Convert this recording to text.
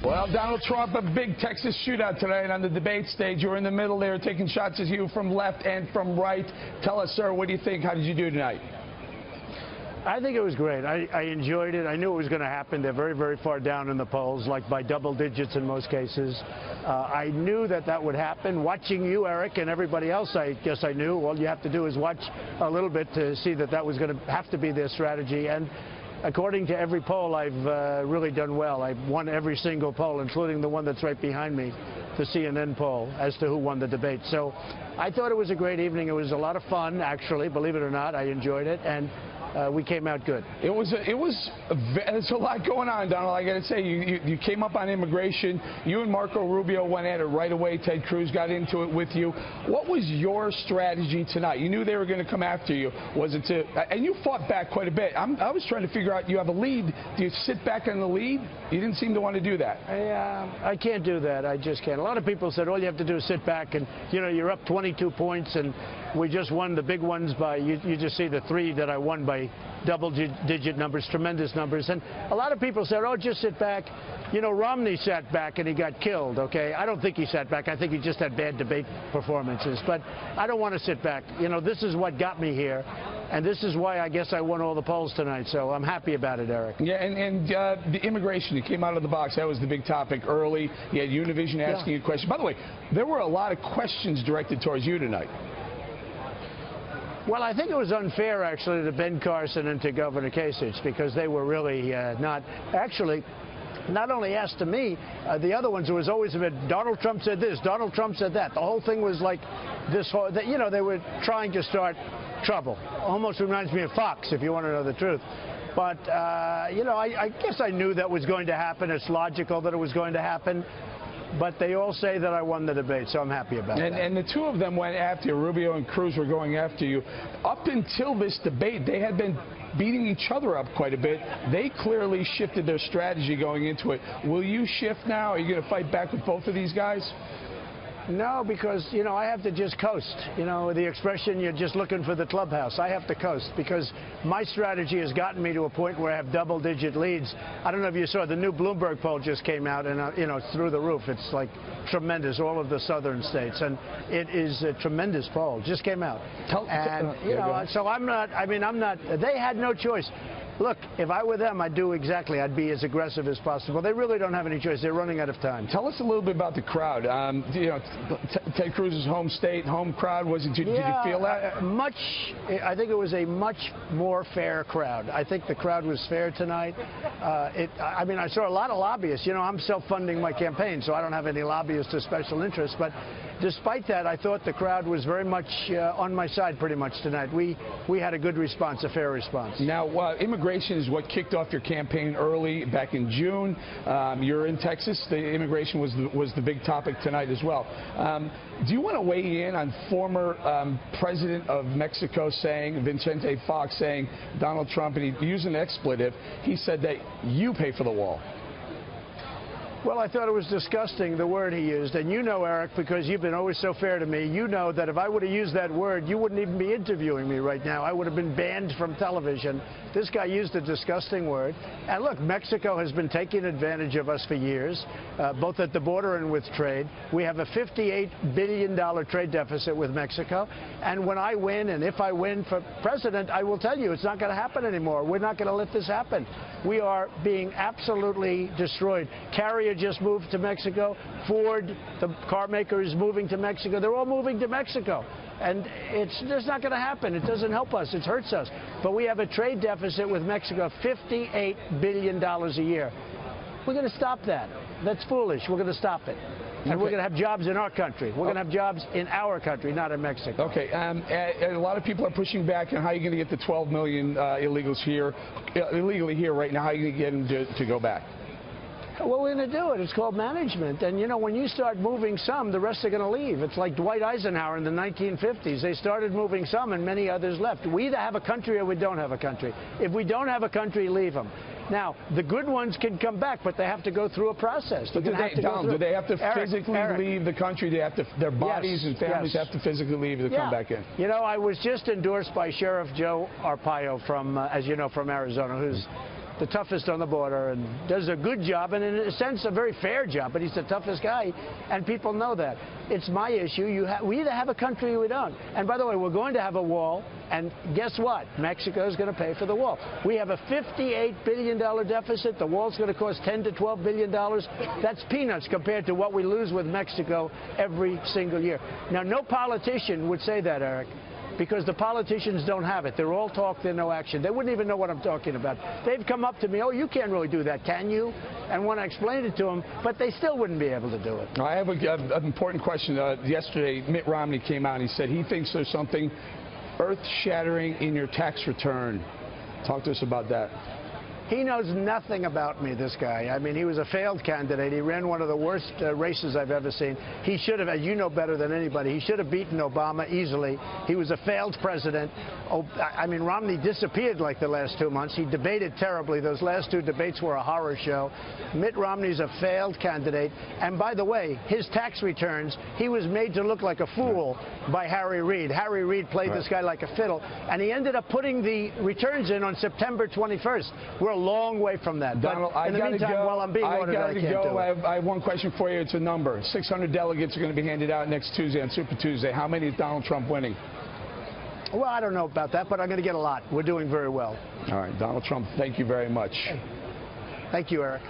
Well, Donald Trump, a big Texas shootout tonight on the debate stage. You were in the middle there taking shots at you from left and from right. Tell us, sir, what do you think? How did you do tonight? I think it was great. I enjoyed it. I knew it was going to happen. They're very, very far down in the polls, like by double digits in most cases. I knew that would happen. Watching you, Eric, and everybody else, I guess I knew. All you have to do is watch a little bit to see that was going to have to be their strategy. And according to every poll, I've really done well. I've won every single poll, including the one that's right behind me, the CNN poll, as to who won the debate. So I thought it was a great evening. It was a lot of fun, actually, believe it or not. I enjoyed it, and we came out good. There's a lot going on, Donald. I got to say, you came up on immigration. You and Marco Rubio went at it right away. Ted Cruz got into it with you. What was your strategy tonight? You knew they were going to come after you. Was it and you fought back quite a bit. I was trying to figure out, you have a lead. Do you sit back on the lead? You didn't seem to want to do that. I can't do that. I just can't. A lot of people said all you have to do is sit back and, you're up 22 points and we just won the big ones by, you just see the three that I won by double-digit numbers, tremendous numbers. And a lot of people said, oh, just sit back. Romney sat back and he got killed, okay? I don't think he sat back. I think he just had bad debate performances. But I don't want to sit back. This is what got me here. And this is why I guess I won all the polls tonight. So I'm happy about it, Eric. Yeah, and the immigration, you came out of the box. That was the big topic early. You had Univision asking you a question. By the way, there were a lot of questions directed towards you tonight. Well, I think it was unfair, actually, to Ben Carson and to Governor Kasich, because they were really not only asked to me, the other ones, it was always a bit, Donald Trump said this, Donald Trump said that. The whole thing was like this whole, they were trying to start trouble. Almost reminds me of Fox, if you want to know the truth. But, I guess I knew that was going to happen. It's logical that it was going to happen. But they all say that I won the debate, so I'm happy about that. And the two of them went after you. Rubio and Cruz were going after you. Up until this debate, they had been beating each other up quite a bit. They clearly shifted their strategy going into it. Will you shift now? Are you going to fight back with both of these guys? No, because, I have to just coast. The expression, you're just looking for the clubhouse. I have to coast because my strategy has gotten me to a point where I have double-digit leads. I don't know if you saw, the new Bloomberg poll just came out, and, it's through the roof. It's, like, tremendous, all of the southern states. And it is a tremendous poll. Just came out. So I'm not, they had no choice. Look, if I were them, I'd do exactly. I'd be as aggressive as possible. They really don't have any choice. They're running out of time. Tell us a little bit about the crowd. Ted Cruz's home state, home crowd. Did you feel that? I think it was a much more fair crowd. I think the crowd was fair tonight. I saw a lot of lobbyists. I'm self-funding my campaign, so I don't have any lobbyists or special interests. But despite that, I thought the crowd was very much on my side pretty much tonight. We had a good response, a fair response. Now, immigration is what kicked off your campaign early back in June. You're in Texas. The immigration was the big topic tonight as well. Do you want to weigh in on former president of Mexico Vicente Fox saying Donald Trump, and he used an expletive, he said that you pay for the wall? Well, I thought it was disgusting, the word he used. And you know, Eric, because you've been always so fair to me, you know that if I would have used that word, you wouldn't even be interviewing me right now. I would have been banned from television. This guy used a disgusting word. And look, Mexico has been taking advantage of us for years, both at the border and with trade. We have a $58 billion trade deficit with Mexico. And when I win, and if I win for president, I will tell you, it's not going to happen anymore. We're not going to let this happen. We are being absolutely destroyed. Carrier just moved to Mexico. Ford, the car maker, is moving to Mexico. They're all moving to Mexico. And it's not going to happen. It doesn't help us. It hurts us. But we have a trade deficit with Mexico, $58 billion a year. We're going to stop that. That's foolish. We're going to stop it. And we're going to have jobs in our country. We're going to have jobs in our country, not in Mexico. Okay. And a lot of people are pushing back on how you're going to get the 12 million illegals here, illegally here right now. How are you going to get them to go back? Well, we're going to do it. It's called management. And, when you start moving some, the rest are going to leave. It's like Dwight Eisenhower in the 1950s. They started moving some, and many others left. We either have a country or we don't have a country. If we don't have a country, leave them. Now, the good ones can come back, but they have to go through a process. But do they have to physically leave the country? Their bodies and families have to physically leave to come back in? I was just endorsed by Sheriff Joe Arpaio from, as you know, from Arizona, who's the toughest on the border and does a good job, and in a sense a very fair job, but he's the toughest guy, and people know that. It's my issue. We either have a country or we don't. And by the way, we're going to have a wall, and guess what? Mexico is going to pay for the wall. We have a $58 billion deficit. The wall's going to cost $10 to $12 billion. That's peanuts compared to what we lose with Mexico every single year. Now, no politician would say that, Eric, because the politicians don't have it. They're all talk, they're no action. They wouldn't even know what I'm talking about. They've come up to me, oh, you can't really do that, can you? And when I explained it to them, but they still wouldn't be able to do it. I have an important question. Yesterday, Mitt Romney came out and he said he thinks there's something earth-shattering in your tax return. Talk to us about that. He knows nothing about me, this guy. I mean, he was a failed candidate. He ran one of the worst races I've ever seen. He should have, as you know better than anybody, he should have beaten Obama easily. He was a failed president. I mean, Romney disappeared like the last 2 months. He debated terribly. Those last 2 debates were a horror show. Mitt Romney's a failed candidate. And by the way, his tax returns, he was made to look like a fool by Harry Reid. Harry Reid played this guy like a fiddle. And he ended up putting the returns in on September 21st. We're a long way from that. Donald, but in the meantime, while I'm being ordered, I can't do it. I have one question for you. It's a number. 600 delegates are going to be handed out next Tuesday on Super Tuesday. How many is Donald Trump winning? Well, I don't know about that, but I'm going to get a lot. We're doing very well. All right, Donald Trump, thank you very much. Thank you, Eric.